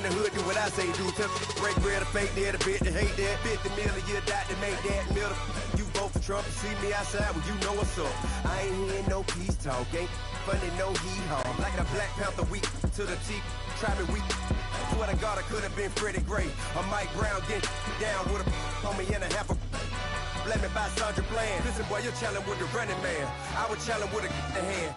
the hood, do what I say do. Break bread or fake dead, a bit to hate that. 50 million, you die to make that middle. You vote for Trump, see me outside, well, you know what's up. I ain't hearing no peace talk, ain't funny, no hee-haw. Like a Black Panther weak to the teeth, try me weak. Swear to God, I could have been Freddie Gray. Or Mike Brown getting down with a on me and a half a. Let me buy Sandra Bland. Listen, boy, you're challenging with the running man. I was challenging with a hand.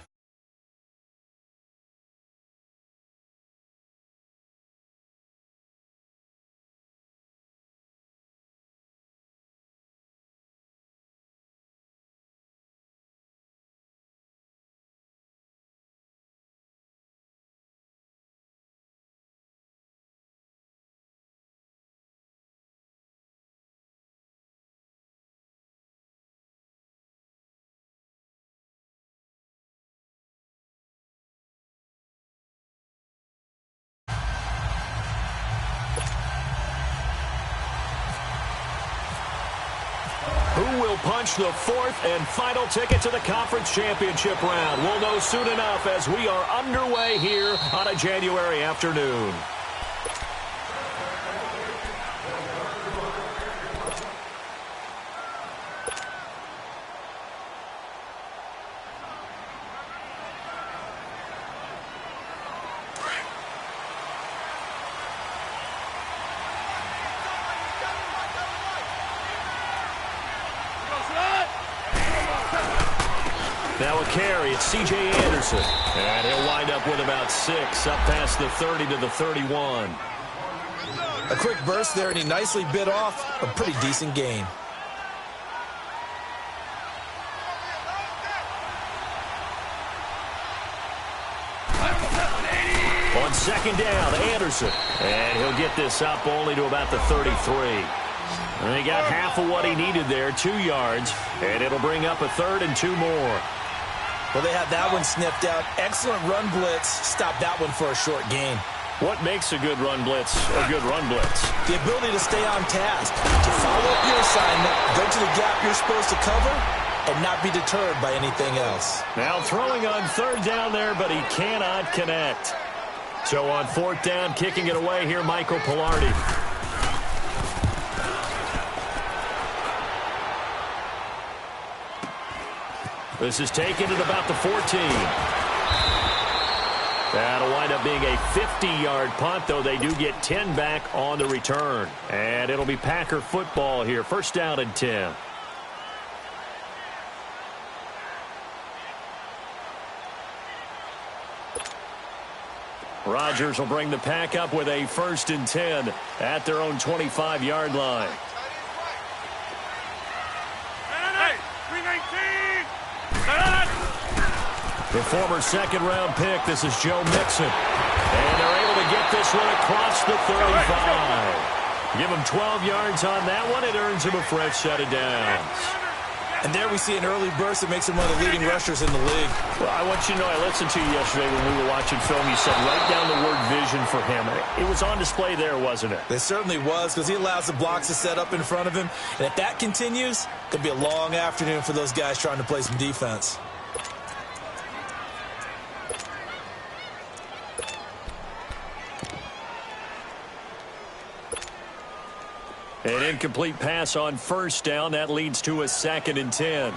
Who will punch the fourth and final ticket to the conference championship round? We'll know soon enough as we are underway here on a January afternoon. Now a carry, it's C.J. Anderson. And he'll wind up with about 6, up past the 30 to the 31. A quick burst there, and he nicely bit off a pretty decent gain. On second down, Anderson. And he'll get this up only to about the 33. And he got half of what he needed there, 2 yards. And it'll bring up a 3rd and 2 more. Well, they had that one sniffed out. Excellent run blitz. Stopped that one for a short gain. What makes a good run blitz a good run blitz? The ability to stay on task, to follow up your assignment, go to the gap you're supposed to cover, and not be deterred by anything else. Now throwing on 3rd down there, but he cannot connect. So on 4th down, kicking it away here, Michael Pilardi. This is taken at about the 14. That'll wind up being a 50-yard punt, though they do get 10 back on the return. And it'll be Packer football here. 1st down and 10. Rodgers will bring the Pack up with a 1st and 10 at their own 25-yard line. The former 2nd-round pick, this is Joe Mixon. And they're able to get this one across the 35. Give him 12 yards on that one. It earns him a fresh set of downs. And there we see an early burst that makes him one of the leading rushers in the league. Well, I want you to know, I listened to you yesterday when we were watching film. You said right down the word vision for him. It was on display there, wasn't it? It certainly was, because he allows the blocks to set up in front of him. And if that continues, it could be a long afternoon for those guys trying to play some defense. An incomplete pass on 1st down. That leads to a 2nd and 10.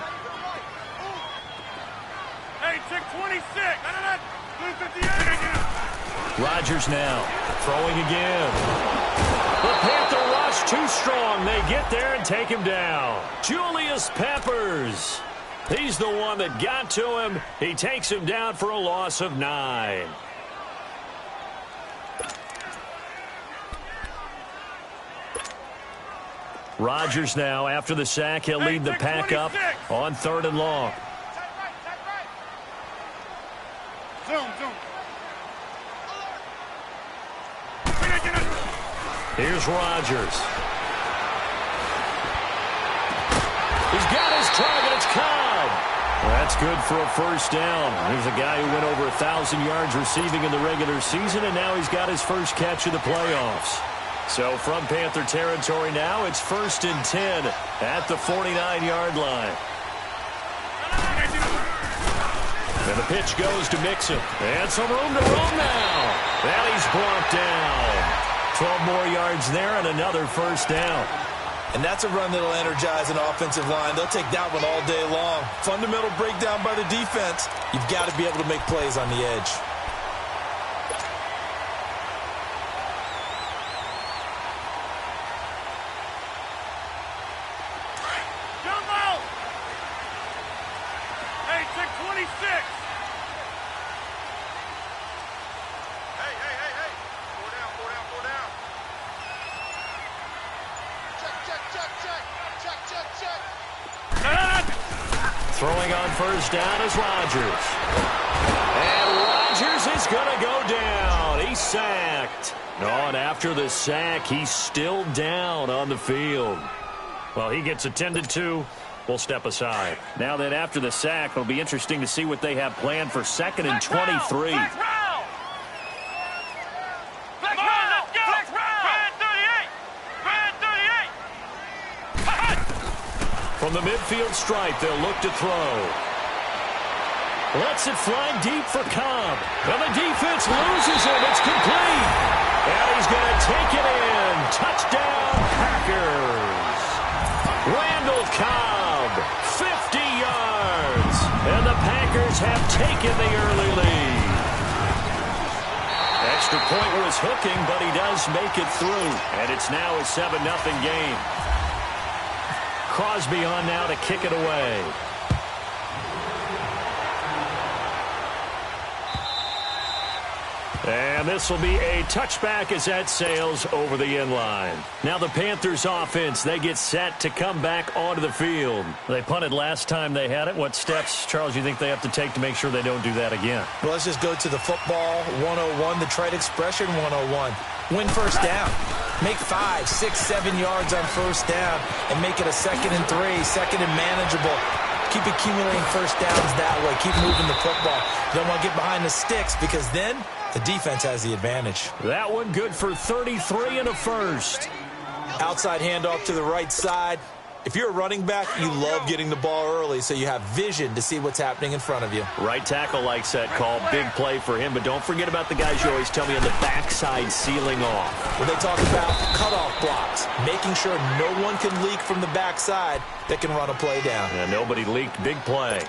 Hey, check 26. Blue 58. Rodgers now throwing again. The Panther rush too strong. They get there and take him down. Julius Peppers. He's the one that got to him. He takes him down for a loss of 9. Rodgers now, after the sack, he'll lead the Pack up on 3rd and long. Zoom. Here's Rodgers. He's got his target. It's caught. That's good for a 1st down. Here's a guy who went over 1,000 yards receiving in the regular season, and now he's got his first catch of the playoffs. So from Panther territory now, it's 1st and 10 at the 49-yard line. And the pitch goes to Mixon. And some room to roam now. And he's brought down. 12 more yards there and another first down. And that's a run that'll energize an offensive line. They'll take that one all day long. Fundamental breakdown by the defense. You've got to be able to make plays on the edge. Throwing on first down is Rodgers. And Rodgers is going to go down. He's sacked. Oh, and after the sack, he's still down on the field. Well, he gets attended to. We'll step aside. Now that after the sack, it'll be interesting to see what they have planned for 2nd and 23. From the midfield stripe, they'll look to throw. Lets it fly deep for Cobb. And the defense loses it. It's complete. And he's going to take it in. Touchdown, Packers. Randall Cobb, 50 yards. And the Packers have taken the early lead. Extra point was hooking, but he does make it through. And it's now a 7-0 game. Crosby on now to kick it away. And this will be a touchback as that sails over the end line. Now the Panthers offense, they get set to come back onto the field. They punted last time they had it. What steps, Charles, you think they have to take to make sure they don't do that again? Well, let's just go to the football 101, the trade expression 101. Win first down. Make 5, 6, 7 yards on first down and make it a 2nd and 3, 2nd and manageable. Keep accumulating first downs that way. Keep moving the football. You don't want to get behind the sticks because then the defense has the advantage. That one good for 33 and a first. Outside handoff to the right side. If you're a running back, you love getting the ball early so you have vision to see what's happening in front of you. Right tackle likes that call. Big play for him, but don't forget about the guys you always tell me on the backside sealing off. When they talk about cutoff blocks, making sure no one can leak from the backside that can run a play down. Yeah, nobody leaked. Big play.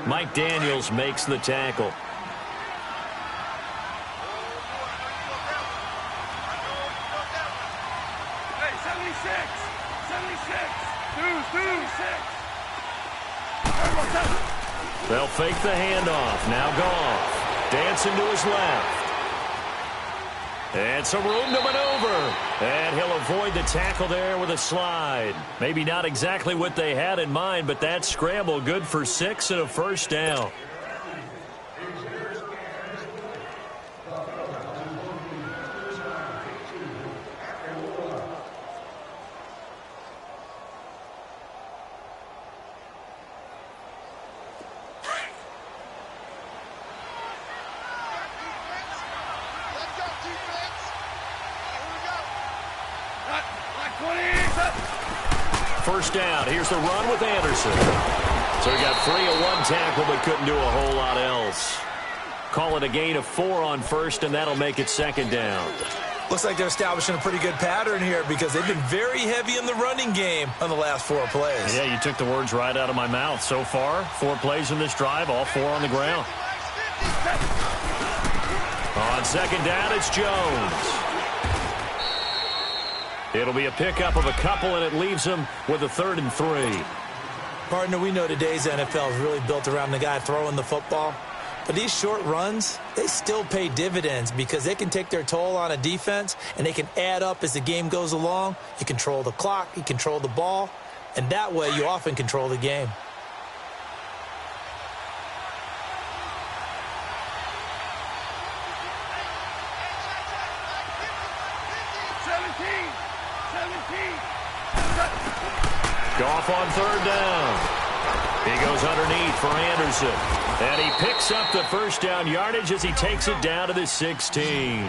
Mike Daniels makes the tackle. They'll fake the handoff. Now Goff. Dancing to his left. And some room to maneuver. And he'll avoid the tackle there with a slide. Maybe not exactly what they had in mind, but that scramble good for 6 and a first down. First down. Here's the run with Anderson. So he got free of one tackle but couldn't do a whole lot else. Call it a gain of 4 on first, and that'll make it 2nd down. Looks like they're establishing a pretty good pattern here because they've been very heavy in the running game on the last 4 plays. Yeah, you took the words right out of my mouth. So far, 4 plays in this drive, all 4 on the ground. On 2nd down, it's Jones. It'll be a pickup of a couple, and it leaves him with a 3rd and 3. Partner, we know today's NFL is really built around the guy throwing the football. But these short runs, they still pay dividends because they can take their toll on a defense, and they can add up as the game goes along. You control the clock, you control the ball, and that way you often control the game. Goff on 3rd down. He goes underneath for Anderson. And he picks up the first down yardage as he takes it down to the 16.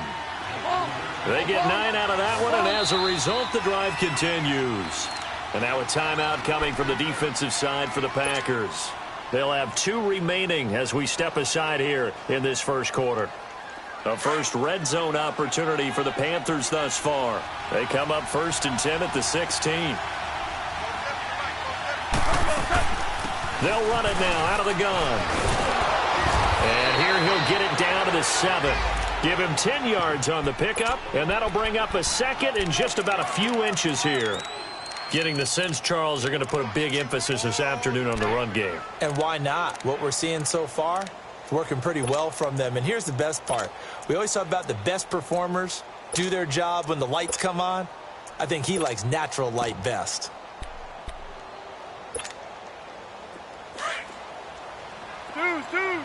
They get 9 out of that one, and as a result, the drive continues. And now a timeout coming from the defensive side for the Packers. They'll have 2 remaining as we step aside here in this first quarter. A first red zone opportunity for the Panthers thus far. They come up 1st and 10 at the 16. They'll run it now out of the gun. And here he'll get it down to the 7. Give him 10 yards on the pickup, and that'll bring up a second and just about a few inches here. Getting the sense, Charles, are going to put a big emphasis this afternoon on the run game. And why not? What we're seeing so far, it's working pretty well from them. And here's the best part. We always talk about the best performers do their job when the lights come on. I think he likes natural light best. Two.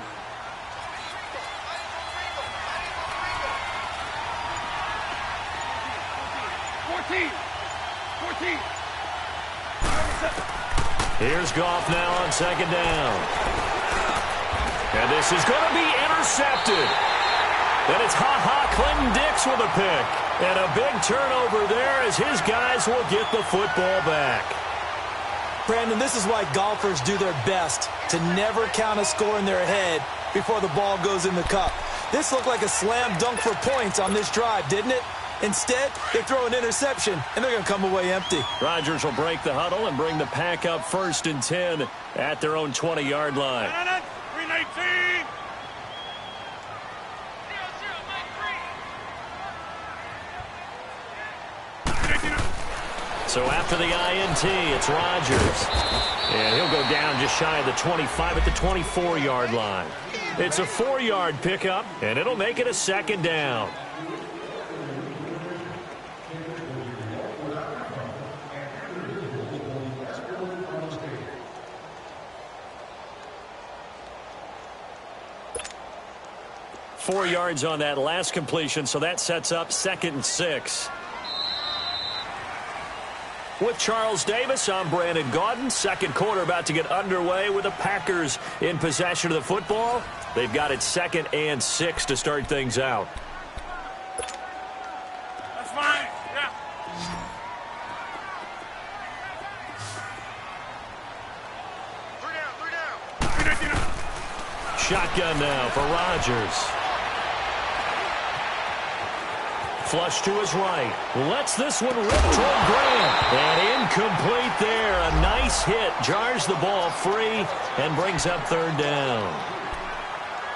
14. Here's Goff now on 2nd down. And this is going to be intercepted. And it's Clinton Dix with a pick. And a big turnover there as his guys will get the football back. Brandon, this is why golfers do their best to never count a score in their head before the ball goes in the cup. This looked like a slam dunk for points on this drive, didn't it? Instead, they throw an interception, and they're going to come away empty. Rodgers will break the huddle and bring the pack up 1st and 10 at their own 20-yard line. 319. So after the INT, it's Rodgers. And he'll go down just shy of the 25 at the 24-yard line. It's a 4-yard pickup, and it'll make it a 2nd down. Four yards on that last completion, so that sets up 2nd and 6. With Charles Davis, I'm Brandon Gaudin. Second quarter about to get underway with the Packers in possession of the football. They've got it 2nd and 6 to start things out. That's fine. Yeah. Three down. Shotgun now for Rodgers. Flush to his right. Lets this one rip toward Graham. And incomplete there. A nice hit. Jars the ball free and brings up 3rd down.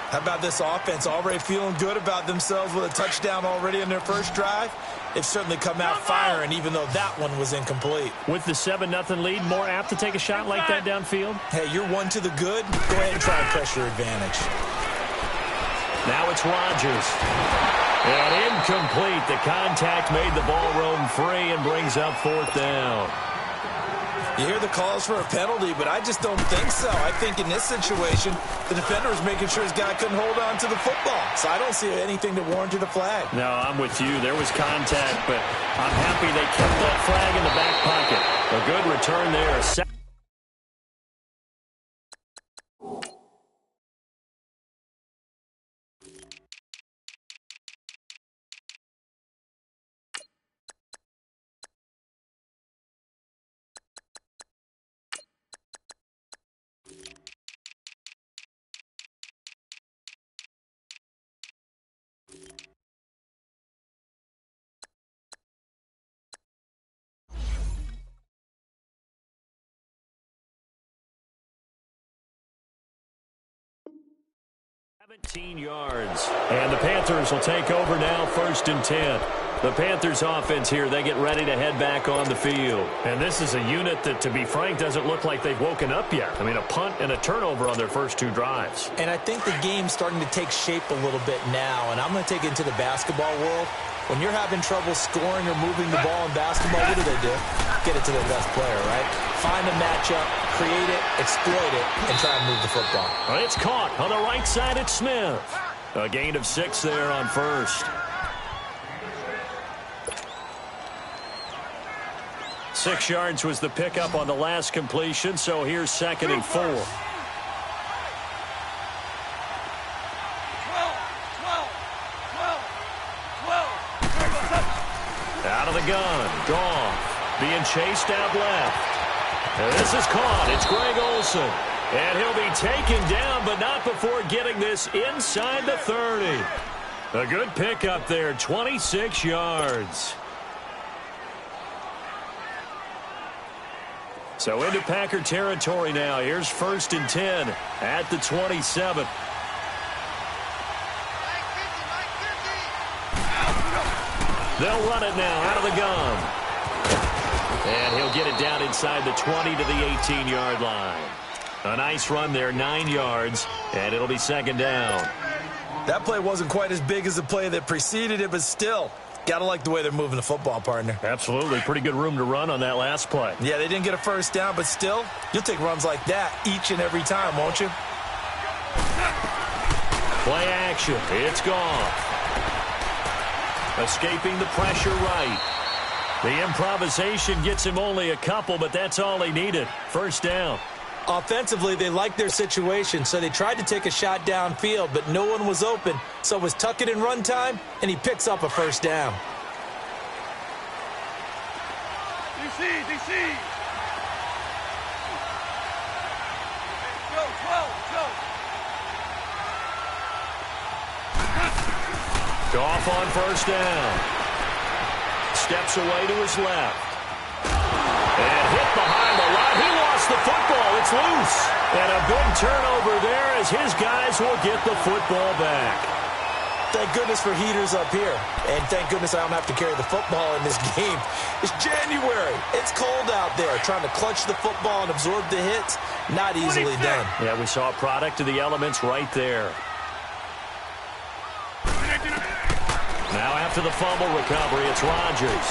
How about this offense? Already feeling good about themselves with a touchdown already in their first drive. They've certainly come out firing, even though that one was incomplete. With the 7-0 lead, more apt to take a shot like that downfield? Hey, you're one to the good. Go ahead and try and press your advantage. Now it's Rodgers. And incomplete. The contact made the ball roam free and brings up 4th down. You hear the calls for a penalty, but I just don't think so. I think in this situation, the defender was making sure his guy couldn't hold on to the football. So I don't see anything that warranted a flag. No, I'm with you. There was contact, but I'm happy they kept that flag in the back pocket. A good return there. $17 yards. And the Panthers will take over now, 1st and 10. The Panthers offense here, they get ready to head back on the field. And this is a unit that, to be frank, doesn't look like they've woken up yet. I mean, a punt and a turnover on their first 2 drives. And I think the game's starting to take shape a little bit now. And I'm going to take it into the basketball world. When you're having trouble scoring or moving the ball in basketball, what do? Get it to their best player, right? Find a matchup, create it, exploit it, and try and move the football. It's caught on the right side. It's Smith. A gain of 6 there on first. 6 yards was the pickup on the last completion, so here's 2nd and 4. Out of the gun. Goff being chased out left. And this is caught. It's Greg Olsen. And he'll be taken down, but not before getting this inside the 30. A good pick up there, 26 yards. So into Packer territory now. Here's 1st and 10 at the 27. They'll run it now out of the gun. And he'll get it down inside the 20 to the 18-yard line. A nice run there, 9 yards, and it'll be 2nd down. That play wasn't quite as big as the play that preceded it, but still, got to like the way they're moving the football, partner. Absolutely. Pretty good room to run on that last play. Yeah, they didn't get a 1st down, but still, you'll take runs like that each and every time, won't you? Play action. It's gone. Escaping the pressure right. The improvisation gets him only a couple, but that's all he needed. 1st down. Offensively, they liked their situation, so they tried to take a shot downfield, but no one was open. So it was tuck it in run time, and he picks up a 1st down. DC. Go. Goff on 1st down. Steps away to his left. And hit behind the line. He lost the football. It's loose. And a big turnover there as his guys will get the football back. Thank goodness for heaters up here. And thank goodness I don't have to carry the football in this game. It's January. It's cold out there. Trying to clutch the football and absorb the hits, not easily done. Yeah, we saw a product of the elements right there. Now after the fumble recovery, it's Rodgers.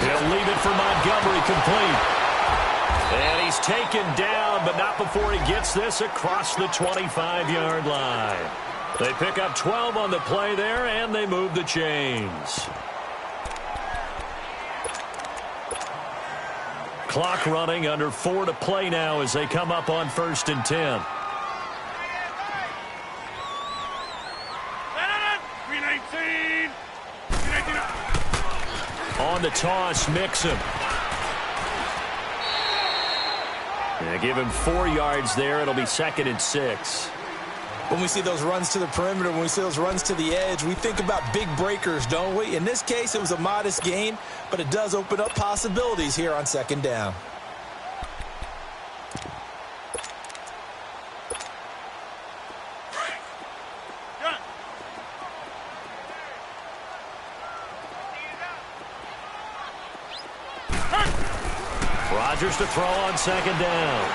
He'll leave it for Montgomery complete. And he's taken down, but not before he gets this across the 25-yard line. They pick up 12 on the play there, and they move the chains. Clock running, under 4 to play now as they come up on 1st and 10. On the toss, Mixon. Yeah, give him 4 yards there. It'll be 2nd and 6. When we see those runs to the perimeter, when we see those runs to the edge, we think about big breakers, don't we? In this case, it was a modest gain, but it does open up possibilities here on 2nd down. Rodgers to throw on 2nd down.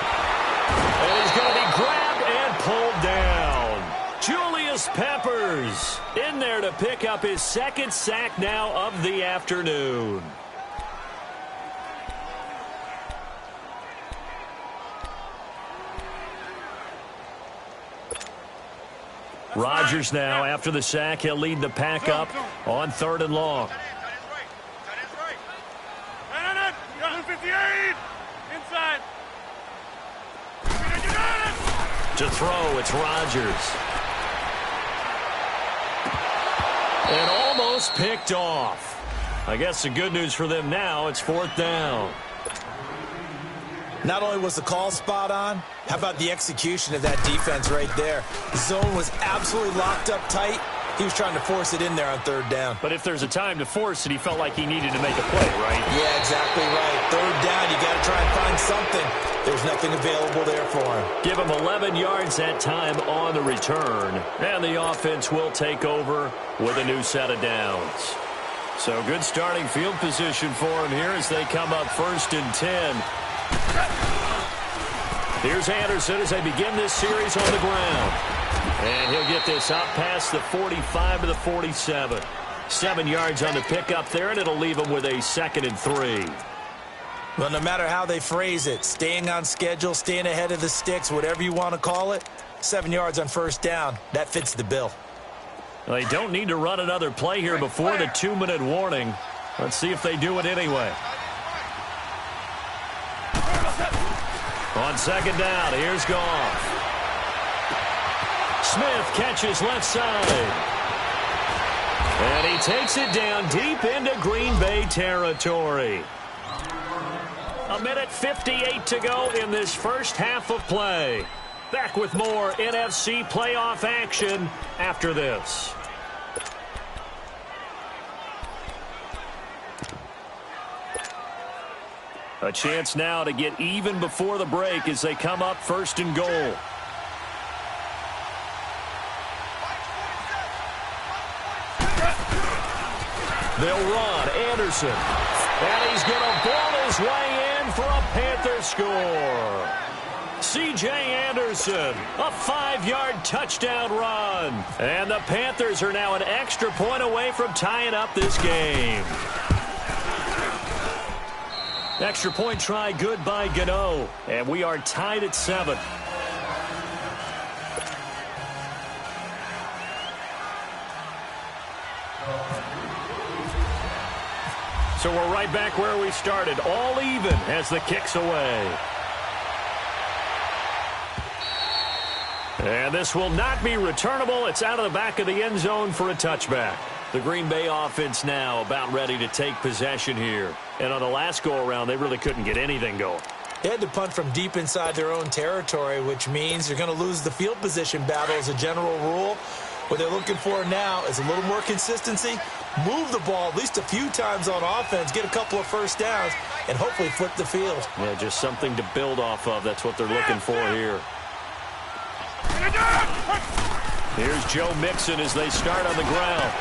And he's going to be grabbed and pulled down. Julius Peppers in there to pick up his 2nd sack now of the afternoon. Rodgers now, after the sack, he'll lead the pack up on 3rd and long. To throw, it's Rodgers. And almost picked off. I guess the good news for them now, it's 4th down. Not only was the call spot on, how about the execution of that defense right there? The zone was absolutely locked up tight. He was trying to force it in there on 3rd down. But if there's a time to force it, he felt like he needed to make a play, right? Yeah, exactly right. 3rd down, you got to try and find something. There's nothing available there for him. Give him 11 yards that time on the return. And the offense will take over with a new set of downs. So good starting field position for him here as they come up 1st and 10. Here's Anderson as they begin this series on the ground. And he'll get this out past the 45 to the 47. 7 yards on the pickup there, and it'll leave him with a 2nd and 3. Well, no matter how they phrase it, staying on schedule, staying ahead of the sticks, whatever you want to call it, 7 yards on 1st down, that fits the bill. Well, they don't need to run another play here before the 2-minute warning. Let's see if they do it anyway. On 2nd down, here's Goff. Smith catches left side. And he takes it down deep into Green Bay territory. 1:58 to go in this first half of play. Back with more NFC playoff action after this. A chance now to get even before the break as they come up 1st and goal. They'll run. Anderson. And he's going to ball his way in for a Panthers score. C.J. Anderson, a 5-yard touchdown run. And the Panthers are now an extra point away from tying up this game. Extra point try good by Gano. And we are tied at 7. So we're right back where we started, all even as the kick's away. And this will not be returnable. It's out of the back of the end zone for a touchback. The Green Bay offense now about ready to take possession here. And on the last go-around, they really couldn't get anything going. They had to punt from deep inside their own territory, which means you're going to lose the field position battle as a general rule. What they're looking for now is a little more consistency, move the ball at least a few times on offense, get a couple of first downs, and hopefully flip the field. Yeah, just something to build off of. That's what they're looking for here. Here's Joe Mixon as they start on the ground.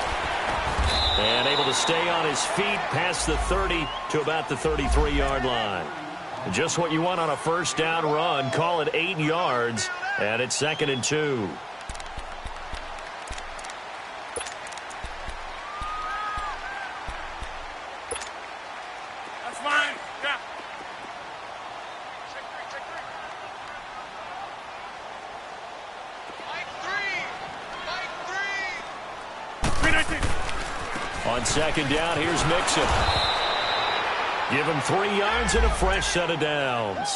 And able to stay on his feet past the 30 to about the 33-yard line. Just what you want on a first down run. Call it 8 yards, and it's 2nd and 2. That's fine. Yeah. On 2nd down, here's Mixon. Give him 3 yards and a fresh set of downs.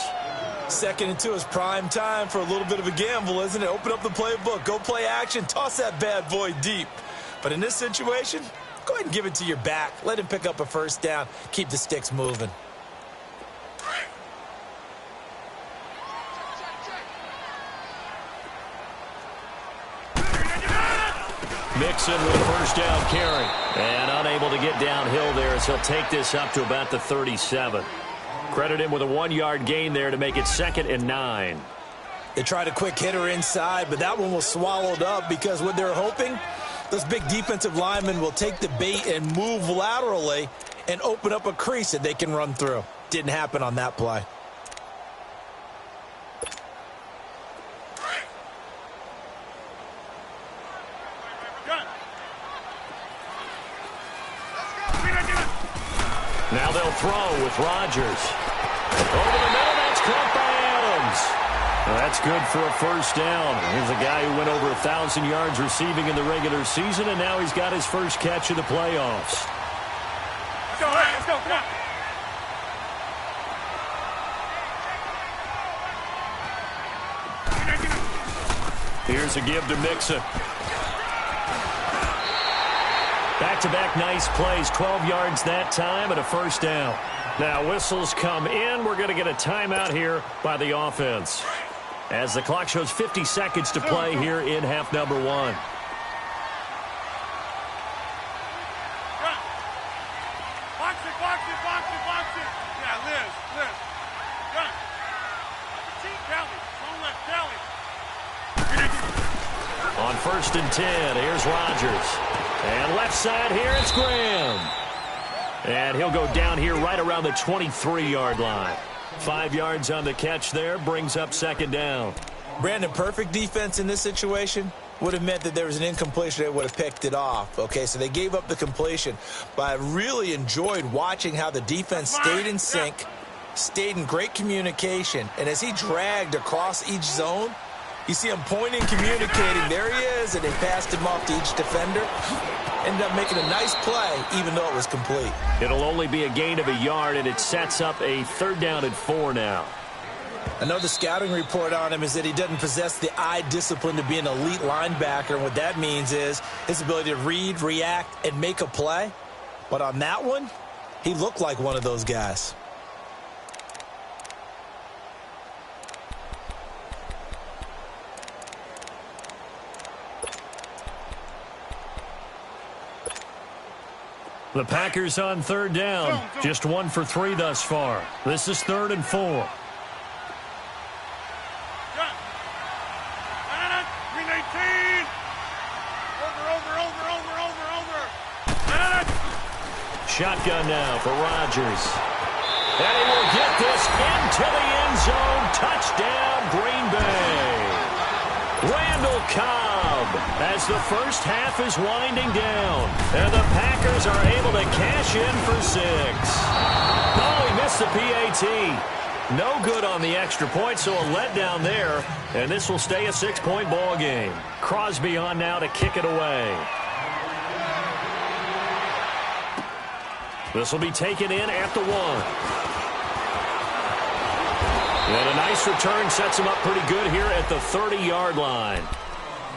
2nd and 2 is prime time for a little bit of a gamble, isn't it? Open up the playbook, go play action, toss that bad boy deep. But in this situation, go ahead and give it to your back. Let him pick up a first down. Keep the sticks moving. Mixon with a first down carry. And unable to get downhill there as he'll take this up to about the 37. Credit him with a 1-yard gain there to make it 2nd and 9. They tried a quick hitter inside, but that one was swallowed up because what they're hoping, those big defensive linemen will take the bait and move laterally and open up a crease that they can run through. Didn't happen on that play. Now they'll throw with Rodgers. Over the middle, that's caught by Adams. Well, that's good for a first down. Here's a guy who went over 1,000 yards receiving in the regular season, and now he's got his first catch of the playoffs. Let's go, let's go, come on. Here's a give to Mixon. Back-to-back nice plays, 12 yards that time and a first down. Now whistles come in. We're going to get a timeout here by the offense. As the clock shows 50 seconds to play here in half number 1. Box it, box it, box it, box it. Yeah, Liz. Gun. Kelly. Don't let Kelly. On 1st and 10, here's Rodgers. And left side here, it's Graham. And he'll go down here right around the 23-yard line. 5 yards on the catch there, brings up 2nd down. Brandon, perfect defense in this situation would have meant that there was an incompletion that would have picked it off. Okay, so they gave up the completion. But I really enjoyed watching how the defense stayed in sync, stayed in great communication. And as he dragged across each zone, you see him pointing, communicating. There he is, and they passed him off to each defender. Ended up making a nice play, even though it was complete. It'll only be a gain of a yard, and it sets up a 3rd down and 4 now. I know the scouting report on him is that he doesn't possess the eye discipline to be an elite linebacker, and what that means is his ability to read, react, and make a play. But on that one, he looked like one of those guys. The Packers on third down. Just 1 for 3 thus far. This is 3rd and 4. Shotgun now for Rodgers. And he will get this into the end zone. Touchdown, Green Bay. Randall Cobb as the first half is winding down. And the Packers are able to cash in for 6. Oh, he missed the PAT. No good on the extra point, so a letdown there. And this will stay a 6-point ball game. Crosby on now to kick it away. This will be taken in at the 1. And a nice return sets him up pretty good here at the 30-yard line.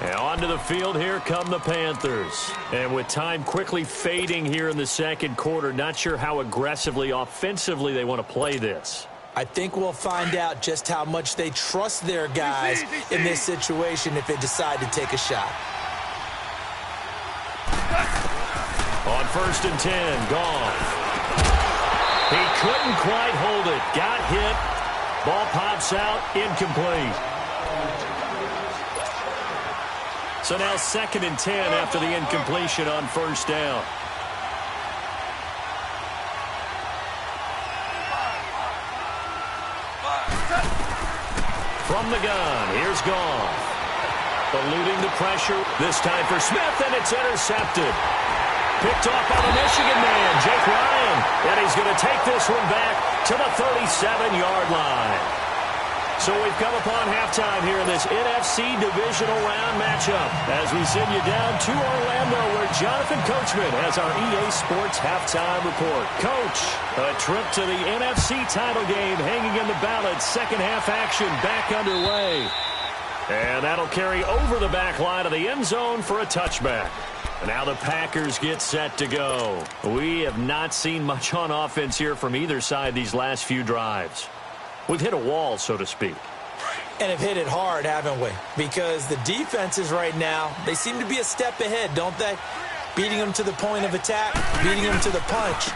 And onto the field here come the Panthers. And with time quickly fading here in the second quarter, not sure how aggressively, offensively they want to play this. I think we'll find out just how much they trust their guys in this situation if they decide to take a shot. On 1st and 10, Goff. He couldn't quite hold it. Got hit. Ball pops out, incomplete. So now 2nd and 10 after the incompletion on 1st down. From the gun, here's Goff. Eluding the pressure, this time for Smith, and it's intercepted. Picked off by the Michigan man, Jake Ryan. And he's going to take this one back to the 37-yard line. So we've come upon halftime here in this NFC Divisional Round matchup as we send you down to Orlando where Jonathan Coachman has our EA Sports Halftime Report. Coach, a trip to the NFC title game hanging in the balance. Second half action back underway. And that'll carry over the back line of the end zone for a touchback. And now the Packers get set to go. We have not seen much on offense here from either side these last few drives. We've hit a wall, so to speak. And have hit it hard, haven't we? Because the defenses right now, they seem to be a step ahead, don't they? Beating them to the point of attack, beating them to the punch.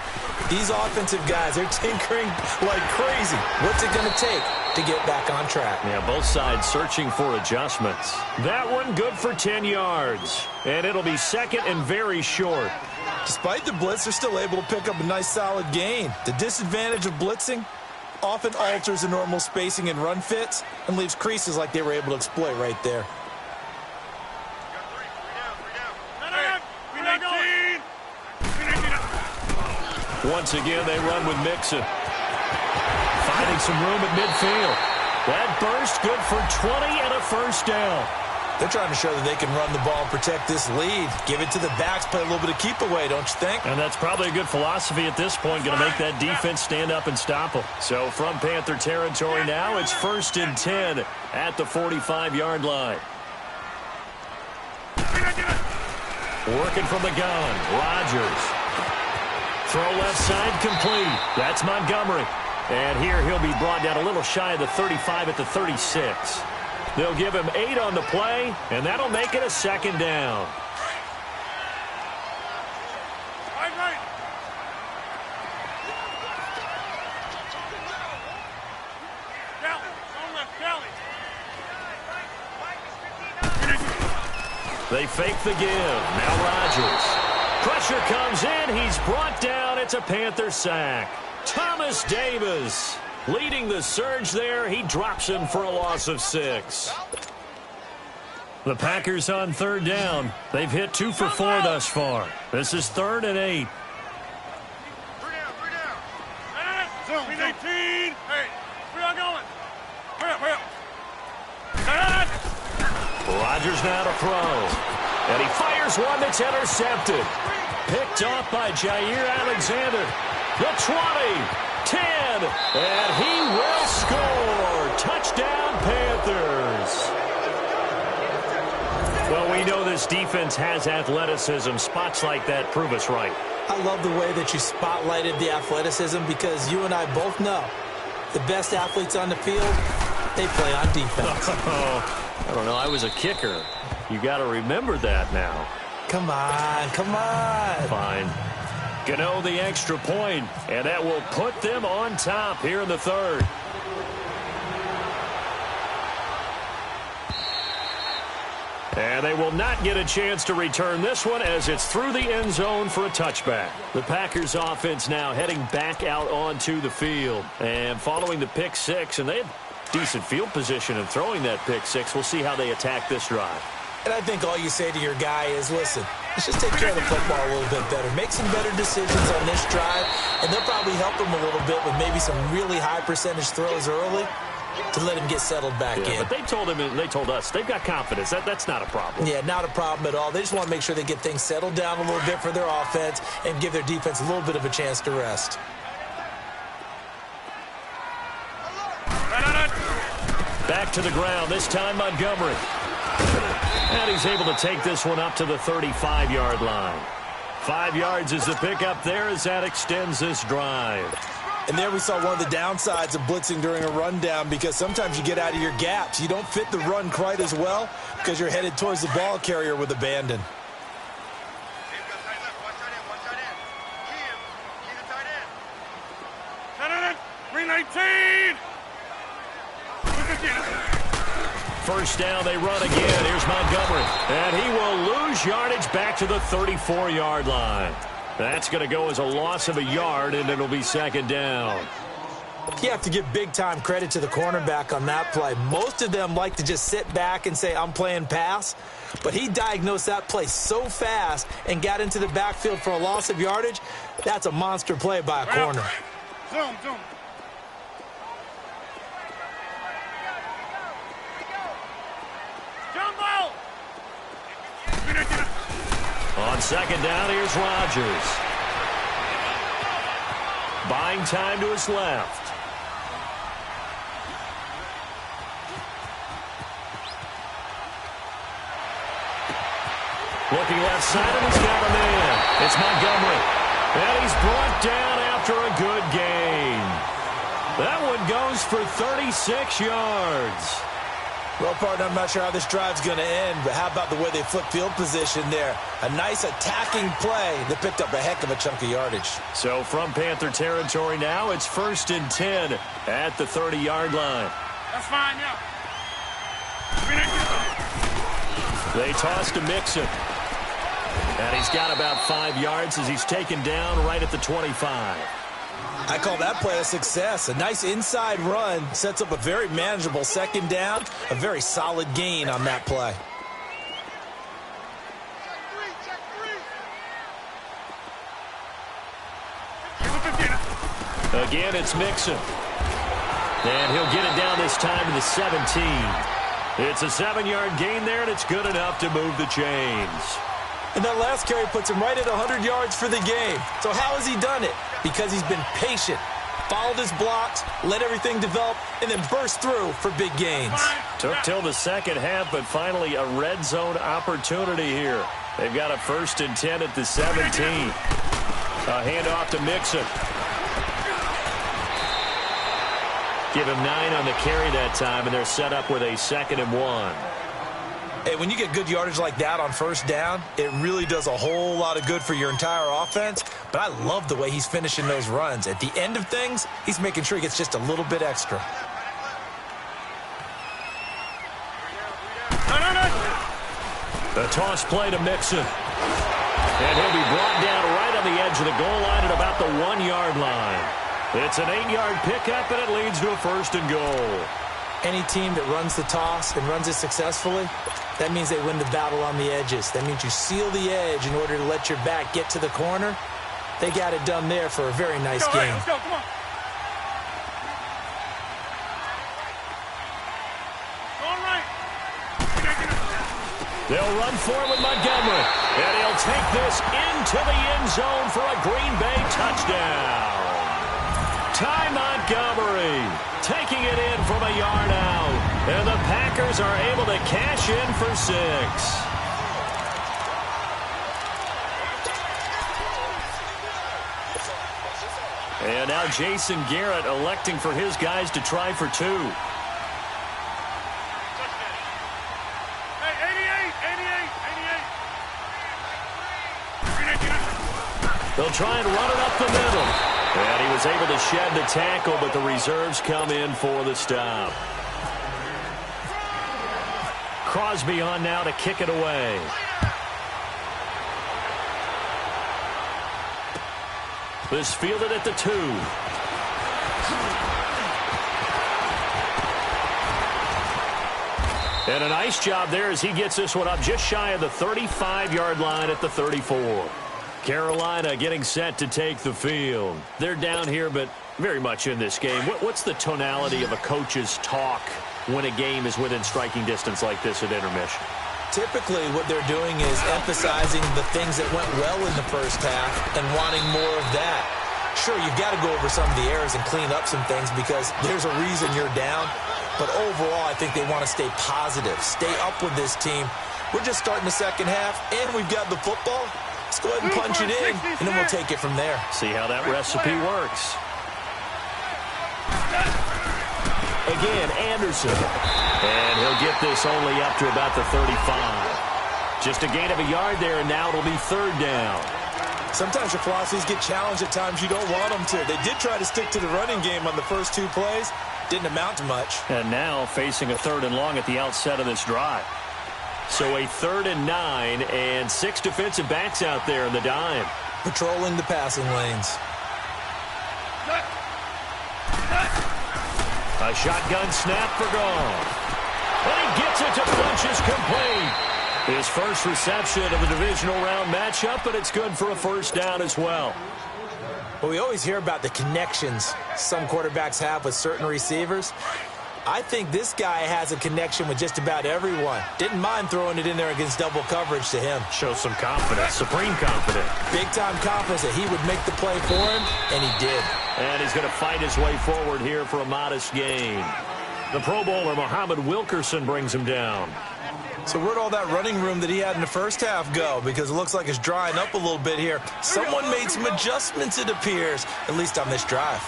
These offensive guys are tinkering like crazy. What's it going to take to get back on track? Yeah, both sides searching for adjustments. That one good for 10 yards. And it'll be second and very short. Despite the blitz, they're still able to pick up a nice solid gain. The disadvantage of blitzing often alters the normal spacing and run fits and leaves creases like they were able to exploit right there. Once again, they run with Mixon. Finding some room at midfield. That burst good for 20 and a first down. They're trying to show that they can run the ball and protect this lead. Give it to the backs, play a little bit of keep away, don't you think? And that's probably a good philosophy at this point, going to make that defense stand up and stop them. So from Panther territory now, it's 1st and 10 at the 45-yard line. Working from the gun, Rodgers. Throw left side complete. That's Montgomery. And here he'll be brought down a little shy of the 35 at the 36. They'll give him 8 on the play, and that'll make it a second down. They fake the give. Now Rodgers. Pressure comes in. He's brought down. It's a Panther sack. Thomas Davis leading the surge there. He drops him for a loss of 6. The Packers on third down. They've hit 2 for 4 thus far. This is 3rd and 8. Zone, 18. Hey, where y'all going? Hurry up. Rodgers now to throw. And he fires one that's intercepted. Picked off by Jair Alexander. The 20, 10, and he will score. Touchdown, Panthers. Well, we know this defense has athleticism. Spots like that prove us right. I love the way that you spotlighted the athleticism because you and I both know the best athletes on the field, they play on defense. I don't know. I was a kicker. You got to remember that now. Come on. Fine. Gano the extra point, and that will put them on top here in the third. And they will not get a chance to return this one as it's through the end zone for a touchback. The Packers offense now heading back out onto the field. And following the pick six, and they had decent field position in throwing that pick six. We'll see how they attack this drive. And I think all you say to your guy is, listen, let's just take care of the football a little bit better. Make some better decisions on this drive, and they'll probably help him a little bit with maybe some really high percentage throws early to let him get settled back in. But they told him, and they told us, they've got confidence. That's not a problem. Yeah, not a problem at all. They just want to make sure they get things settled down a little bit for their offense and give their defense a little bit of a chance to rest. Back to the ground, this time Montgomery. And he's able to take this one up to the 35-yard line. 5 yards is the pickup there as that extends this drive. And there we saw one of the downsides of blitzing during a rundown, because sometimes you get out of your gaps. You don't fit the run quite as well because you're headed towards the ball carrier with abandon. First down, they run again. Here's Montgomery. And he will lose yardage back to the 34-yard line. That's going to go as a loss of a yard, and it'll be second down. You have to give big-time credit to the cornerback on that play. Most of them like to just sit back and say, I'm playing pass. But he diagnosed that play so fast and got into the backfield for a loss of yardage. That's a monster play by a corner. Zoom. Jumbo! On second down, here's Rodgers. Buying time to his left. Looking left side, and he's got a man. It's Montgomery. And he's brought down after a good gain. That one goes for 36 yards. Well, partner, I'm not sure how this drive's going to end, but how about the way they flip field position there? A nice attacking play that picked up a heck of a chunk of yardage. So from Panther territory now, it's 1st and 10 at the 30-yard line. That's fine, yeah. They toss to Mixon. And he's got about 5 yards as he's taken down right at the 25. I call that play a success. A nice inside run sets up a very manageable second down, a very solid gain on that play. Again, it's Mixon. And he'll get it down this time to the 17. It's a 7-yard gain there, and it's good enough to move the chains. And that last carry puts him right at 100 yards for the game. So how has he done it? Because he's been patient, followed his blocks, let everything develop, and then burst through for big gains. Took till the second half, but finally a red zone opportunity here. They've got a 1st and 10 at the 17. A handoff to Mixon. Give him 9 on the carry that time, and they're set up with a 2nd and 1. Hey, when you get good yardage like that on first down, it really does a whole lot of good for your entire offense. But I love the way he's finishing those runs. At the end of things, he's making sure he gets just a little bit extra. The toss play to Mixon. And he'll be brought down right on the edge of the goal line at about the 1-yard line. It's an 8-yard pickup, and it leads to a 1st and goal. Any team that runs the toss and runs it successfully, that means they win the battle on the edges. That means you seal the edge in order to let your back get to the corner. They got it done there for a very nice game. Let's go, come on. All right. They'll run for it with Montgomery. And he'll take this into the end zone for a Green Bay touchdown. Ty Montgomery taking it in from a yard out. And the Packers are able to cash in for 6. And now Jason Garrett electing for his guys to try for 2. Hey, 88. The They'll try and run it up the middle. And he was able to shed the tackle, but the reserves come in for the stop. Crosby on now to kick it away. This fielded at the 2. And a nice job there as he gets this one up just shy of the 35-yard line at the 34. Carolina getting set to take the field. They're down here, but very much in this game. What's the tonality of a coach's talk when a game is within striking distance like this at intermission? Typically, what they're doing is emphasizing the things that went well in the first half and wanting more of that. Sure, you've got to go over some of the errors and clean up some things because there's a reason you're down. But overall, I think they want to stay positive, stay up with this team. We're just starting the second half, and we've got the football. Let's go ahead and punch it in, and then we'll take it from there. See how that recipe works. Again, Anderson. And he'll get this only up to about the 35. Just a gain of a yard there, and now it'll be third down. Sometimes your philosophies get challenged at times you don't want them to. They did try to stick to the running game on the first 2 plays. Didn't amount to much. And now facing a 3rd and long at the outset of this drive. So a 3rd and 9 and 6 defensive backs out there in the dime. Patrolling the passing lanes. A shotgun snap for Goff. And he gets it to Funchess complete. His first reception of the divisional round matchup, but it's good for a first down as well. Well, we always hear about the connections some quarterbacks have with certain receivers. I think this guy has a connection with just about everyone. Didn't mind throwing it in there against double coverage to him. Shows some confidence, supreme confidence. Big-time confidence that he would make the play for him, and he did. And he's going to fight his way forward here for a modest gain. The Pro Bowler, Muhammad Wilkerson, brings him down. So where'd all that running room that he had in the first half go? Because it looks like it's drying up a little bit here. Someone made some adjustments, it appears, at least on this drive.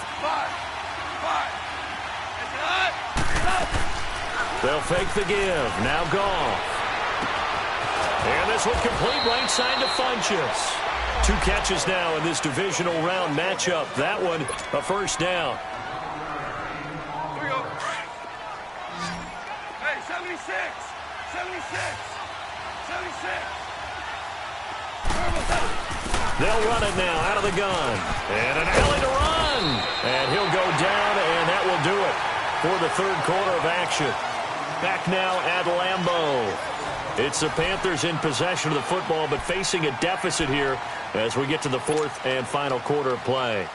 They'll fake the give. Now Goff. And this one complete right side to Funchess. 2 catches now in this divisional round matchup. That one a first down. Here we go. Hey, 76. 76. 76. They'll run it now out of the gun. And an alley to run. And he'll go down, and that will do it for the 3rd quarter of action. Back now at Lambeau. It's the Panthers in possession of the football, but facing a deficit here as we get to the 4th and final quarter of play.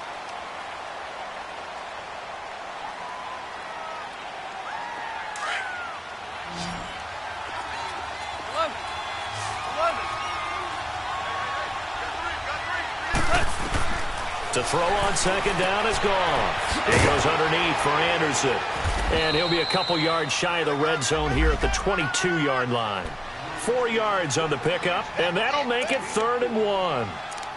To throw on second down is Goff. It goes underneath for Anderson. And he'll be a couple yards shy of the red zone here at the 22-yard line. 4 yards on the pickup, and that'll make it 3rd and 1.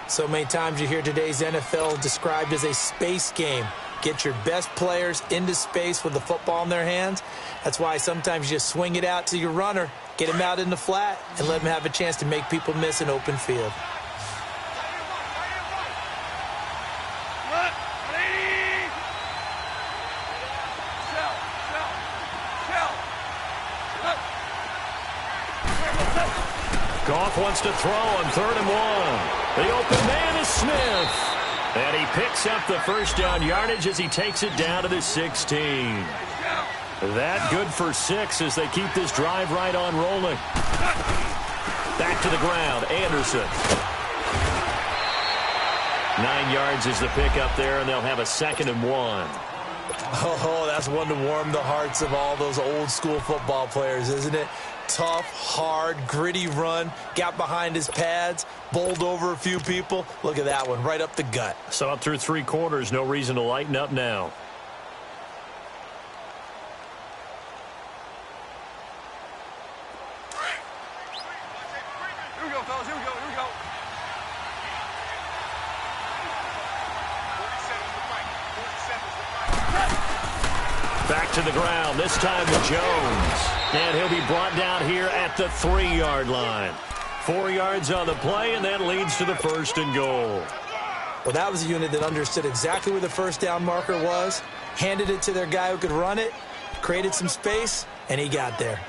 So many times you hear today's NFL described as a space game. Get your best players into space with the football in their hands. That's why sometimes you just swing it out to your runner, get him out in the flat, and let him have a chance to make people miss an open field. Goff wants to throw on 3rd and 1. The open man is Smith. And he picks up the first down yardage as he takes it down to the 16. That good for 6 as they keep this drive right on rolling. Back to the ground, Anderson. 9 yards is the pickup there, and they'll have a 2nd and 1. Oh, that's one to warm the hearts of all those old school football players, isn't it? Tough, hard, gritty run, got behind his pads, bowled over a few people. Look at that one, right up the gut. So up through 3 quarters, no reason to lighten up now. Here we go, fellas, here we go, here we go. 47's the fight. 47's the fight. Back to the ground, this time with Jones. And he'll be brought down here at the 3-yard line. 4 yards on the play, and that leads to the 1st and goal. Well, that was a unit that understood exactly where the first down marker was, handed it to their guy who could run it, created some space, and he got there.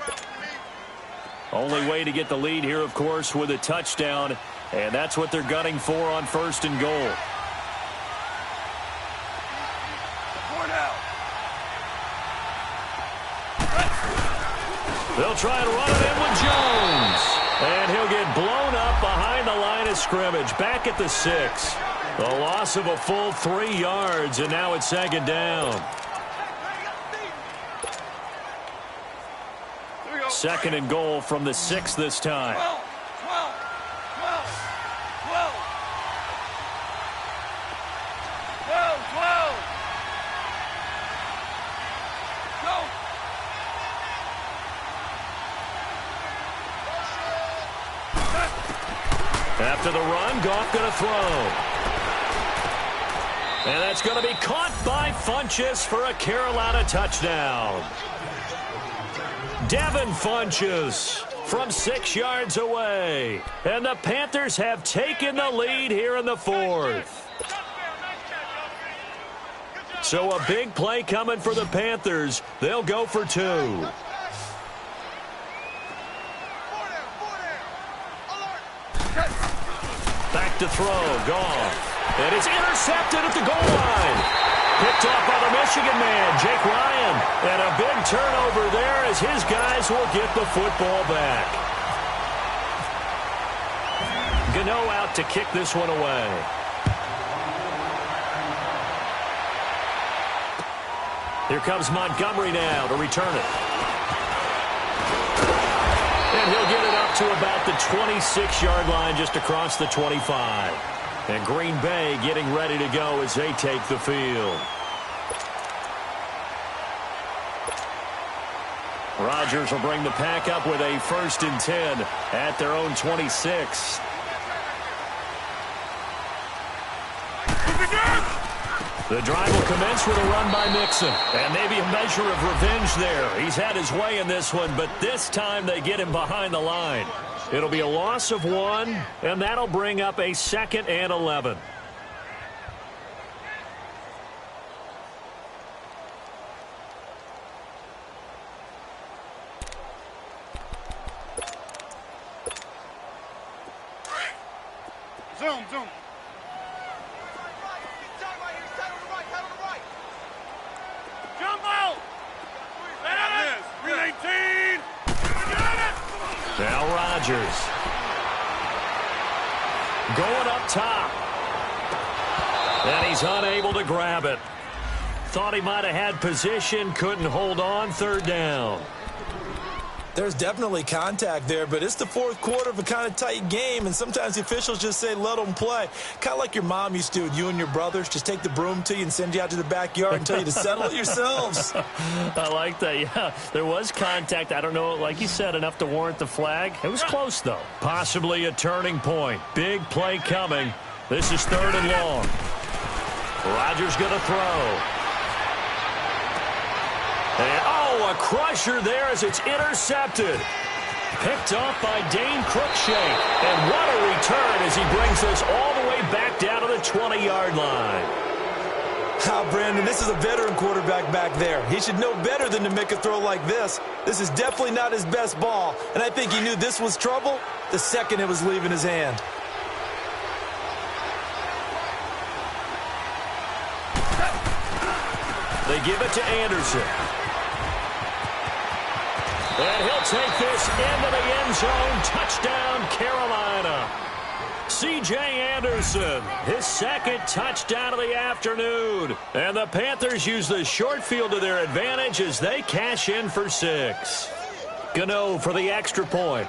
Only way to get the lead here, of course, with a touchdown, and that's what they're gunning for on 1st and goal. They'll try and run it in with Jones. And he'll get blown up behind the line of scrimmage, back at the 6. A loss of a full 3 yards, and now it's 2nd down. 2nd and goal from the 6 this time. 12. Go. After the run, Goff going to throw. And that's going to be caught by Funchess for a Carolina touchdown. Devin Funchess from 6 yards away. And the Panthers have taken the lead here in the 4th. So a big play coming for the Panthers. They'll go for 2. Back to throw, Goff. And it's intercepted at the goal line. Picked off by the Michigan man, Jake Ryan. And a big turnover there as his guys will get the football back. Gano out to kick this one away. Here comes Montgomery now to return it. And he'll get it up to about the 26-yard line, just across the 25. And Green Bay getting ready to go as they take the field. Rodgers will bring the pack up with a 1st and 10 at their own 26. The drive will commence with a run by Mixon. And maybe a measure of revenge there. He's had his way in this one, but this time they get him behind the line. It'll be a loss of 1, and that'll bring up a 2nd and 11. Zoom. Jumbo! Liz, 318! Now Rodgers. Going up top. And he's unable to grab it. Thought he might have had position, couldn't hold on, 3rd down. There's definitely contact there, but it's the 4th quarter of a kind of tight game, and sometimes the officials just say, let them play. Kind of like your mom used to with you and your brothers. Just take the broom to you and send you out to the backyard and tell you to settle it yourselves. I like that, yeah. There was contact. I don't know, like you said, enough to warrant the flag. It was close, though. Possibly a turning point. Big play coming. This is 3rd and long. Rodgers going to throw. And, a crusher there as it's intercepted. Picked off by Dane Cruikshank. And what a return as he brings us all the way back down to the 20-yard line. Brandon, this is a veteran quarterback back there. He should know better than to make a throw like this. This is definitely not his best ball, and I think he knew this was trouble the second it was leaving his hand. They give it to Anderson. And he'll take this into the end zone. Touchdown, Carolina. C.J. Anderson, his 2nd touchdown of the afternoon. And the Panthers use the short field to their advantage as they cash in for 6. Gano for the extra point.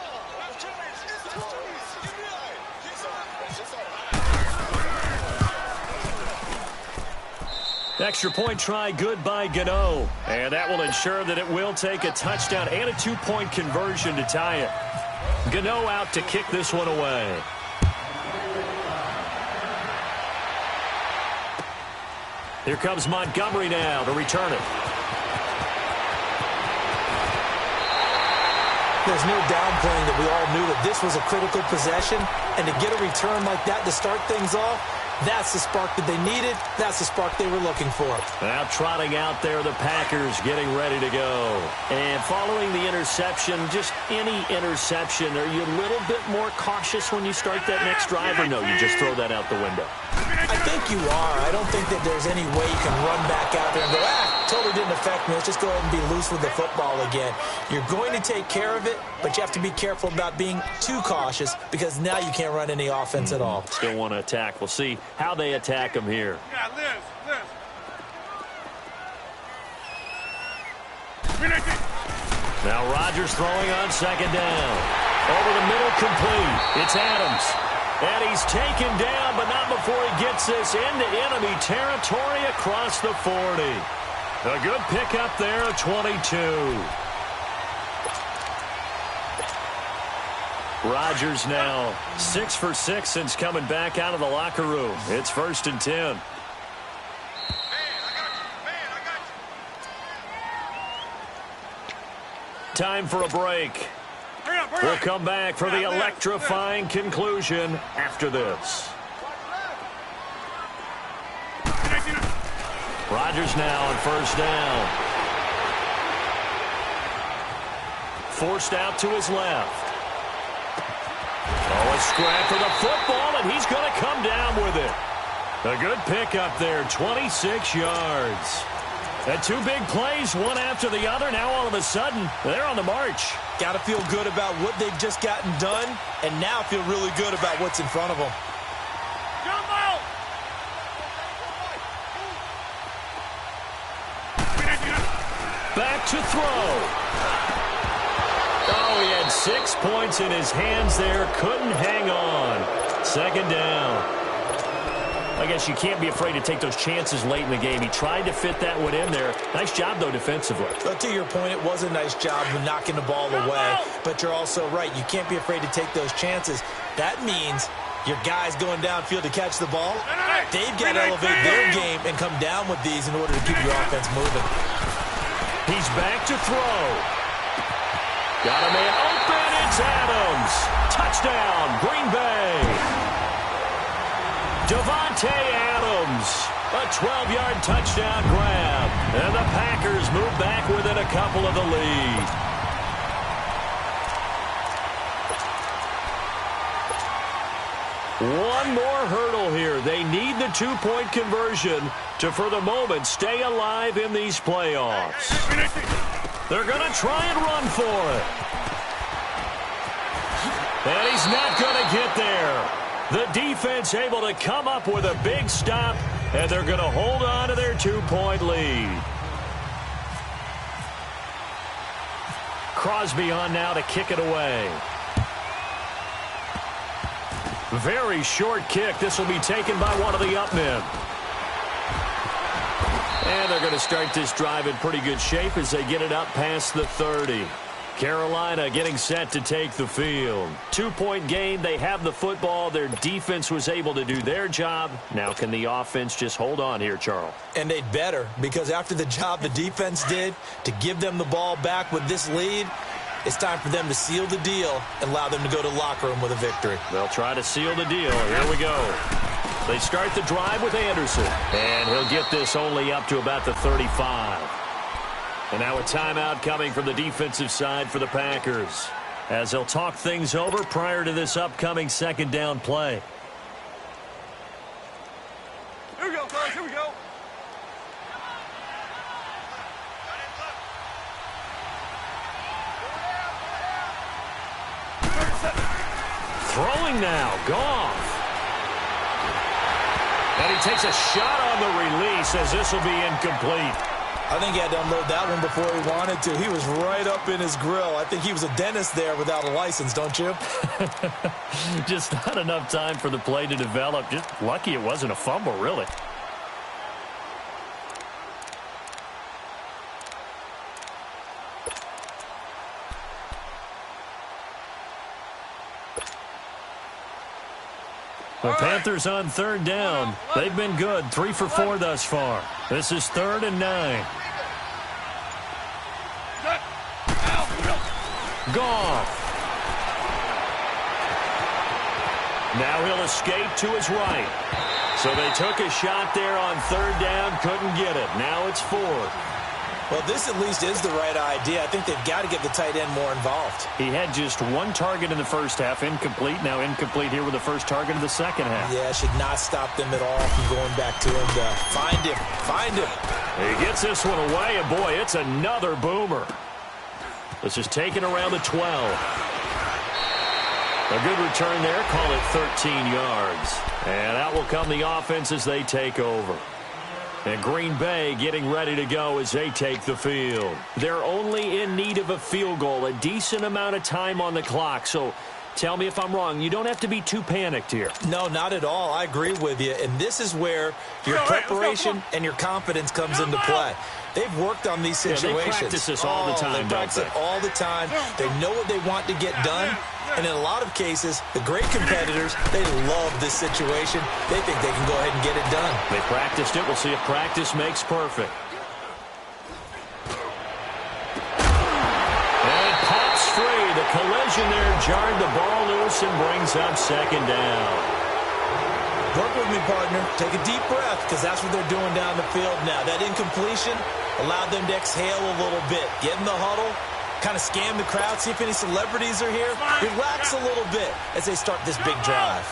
Extra point try good by Gano. And that will ensure that it will take a touchdown and a 2-point conversion to tie it. Gano out to kick this one away. Here comes Montgomery now to return it. There's no downplaying that we all knew that this was a critical possession, and to get a return like that to start things off, That's the spark that they needed. That's the spark they were looking for. Now trotting out there, the Packers getting ready to go. And following the interception, just any interception, are you a little bit more cautious when you start that next drive, or no, you just throw that out the window? I think you are. I don't think that there's any way you can run back out there and go, totally didn't affect me. Let's just go ahead and be loose with the football again. You're going to take care of it, but you have to be careful about being too cautious because now you can't run any offense at all. Still want to attack. We'll see how they attack them here. Yeah, Liz. Now Rodgers throwing on second down. Over the middle, complete. It's Adams. And he's taken down, but not before he gets this into enemy territory across the 40. A good pickup there, 22. Rodgers now 6 for 6 since coming back out of the locker room. It's 1st and 10. Time for a break. We'll come back for the electrifying conclusion after this. Rodgers now on 1st down. Forced out to his left. Oh, a scrap for the football, and he's going to come down with it. A good pickup there, 26 yards. And 2 big plays, one after the other. Now all of a sudden, they're on the march. Got to feel good about what they've just gotten done, and now feel really good about what's in front of them. Back to throw. Oh, he had 6 points in his hands there. Couldn't hang on. 2nd down. I guess you can't be afraid to take those chances late in the game. He tried to fit that one in there. Nice job, though, defensively. But to your point, it was a nice job of knocking the ball away. But you're also right. You can't be afraid to take those chances. That means your guys going downfield to catch the ball, they've got to elevate their game and come down with these in order to keep your offense moving. He's back to throw. Got a man open. It's Adams. Touchdown, Green Bay. Davante Adams, a 12-yard touchdown grab. And the Packers move back within a couple of the lead. One more hurdle here. They need the 2-point conversion to, for the moment, stay alive in these playoffs. They're going to try and run for it. And he's not going to get there. The defense able to come up with a big stop, and they're going to hold on to their 2-point lead. Crosby on now to kick it away. Very short kick. This will be taken by one of the up men. And they're going to start this drive in pretty good shape as they get it up past the 30. Carolina getting set to take the field. 2-point game. They have the football. Their defense was able to do their job. Now can the offense just hold on here, Charles? And they'd better, because after the job the defense did to give them the ball back with this lead, it's time for them to seal the deal and allow them to go to the locker room with a victory. They'll try to seal the deal. Here we go. They start the drive with Anderson. And he'll get this only up to about the 35. And now a timeout coming from the defensive side for the Packers, as they'll talk things over prior to this upcoming 2nd down play. Here we go, fellas. Here we go. Throwing now, Goff. And he takes a shot on the release as this will be incomplete. I think he had to unload that one before he wanted to. He was right up in his grill. I think he was a dentist there without a license, don't you? Just not enough time for the play to develop. Just lucky it wasn't a fumble, really. The Panthers on 3rd down. They've been good, 3 for 4 thus far. This is 3rd and 9. Goff. Now he'll escape to his right. So they took a shot there on third down, couldn't get it. Now it's fourth. Well, this at least is the right idea. I think they've got to get the tight end more involved. He had just one target in the first half, incomplete. Now incomplete here with the first target of the second half. Yeah, should not stop them at all from going back to him to find him. He gets this one away, and boy, it's another boomer. This is taken around the 12. A good return there, call it 13 yards. And out will come the offense as they take over. And Green Bay getting ready to go as they take the field. They're only in need of a field goal, a decent amount of time on the clock. So tell me if I'm wrong. You don't have to be too panicked here. No, not at all. I agree with you. And this is where your preparation and your confidence comes into play. They've worked on these situations. Yeah, they practice this all the time, They practice it all the time. They know what they want to get done. And in a lot of cases, the great competitors, they love this situation. They think they can go ahead and get it done. They practiced it. We'll see if practice makes perfect. And it pops free. The collision there jarred the ball loose and brings up second down. Work with me, partner. Take a deep breath, because that's what they're doing down the field now. That incompletion allowed them to exhale a little bit. Get in the huddle, kind of scan the crowd, see if any celebrities are here. Relax a little bit as they start this big drive.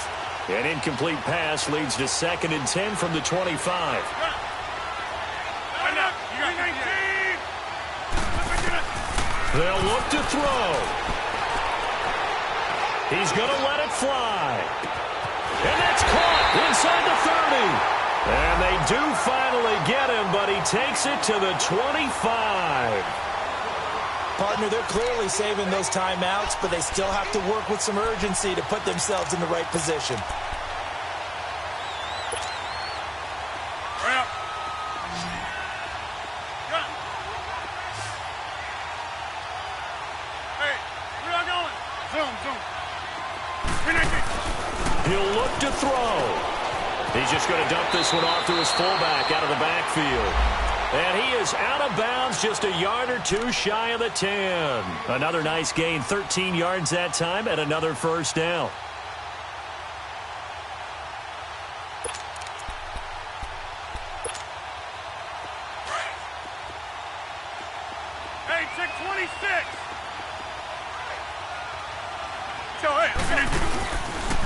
An incomplete pass leads to 2nd and 10 from the 25. They'll look to throw. He's going to let it fly. And that's caught inside the 30. And they do finally get him, but he takes it to the 25. Partner, they're clearly saving those timeouts, but they still have to work with some urgency to put themselves in the right position. He'll look to throw. He's just going to dump this one off to his fullback out of the backfield. And he is out of bounds, just a yard or two shy of the 10. Another nice gain, 13 yards that time, and another first down. Hey, 626.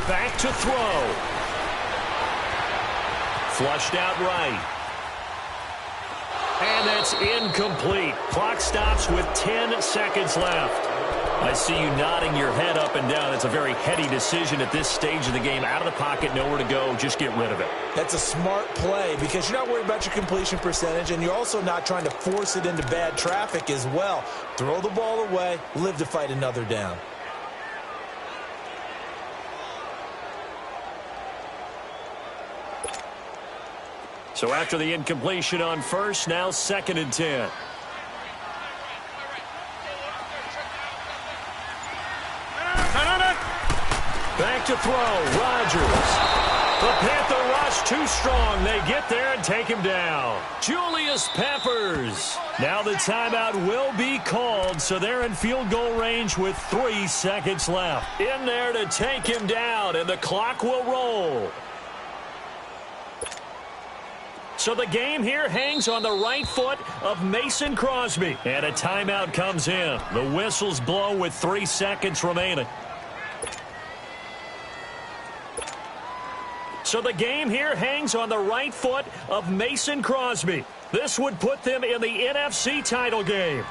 Back to throw. Flushed out right. And that's incomplete. Clock stops with 10 seconds left. I see you nodding your head up and down. It's a very heady decision at this stage of the game. Out of the pocket, nowhere to go. Just get rid of it. That's a smart play because you're not worried about your completion percentage, and you're also not trying to force it into bad traffic as well. Throw the ball away, live to fight another down. So after the incompletion on first, now 2nd and 10. Back to throw, Rodgers. The Panther rush too strong. They get there and take him down. Julius Peppers. Now the timeout will be called, so they're in field goal range with 3 seconds left. In there to take him down, and the clock will roll. So the game here hangs on the right foot of Mason Crosby. And a timeout comes in. The whistles blow with 3 seconds remaining. So the game here hangs on the right foot of Mason Crosby. This would put them in the NFC title game.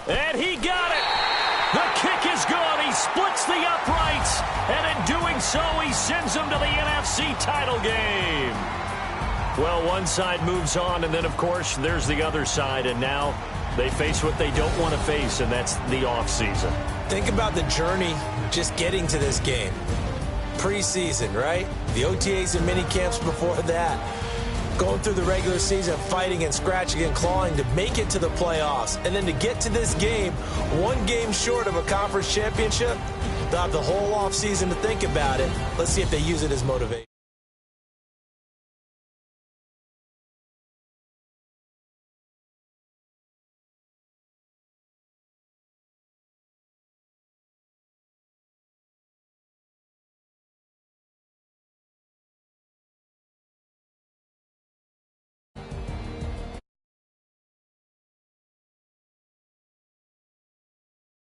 And he got it. The kick is good. He splits the uprights. And in doing so, he sends them to the NFC title game. Well, one side moves on, and then, of course, there's the other side. And now they face what they don't want to face, and that's the offseason. Think about the journey just getting to this game. Preseason, right? The OTAs and mini camps before that. Going through the regular season, fighting and scratching and clawing to make it to the playoffs. And then to get to this game, 1 game short of a conference championship, they'll have the whole offseason to think about it. Let's see if they use it as motivation.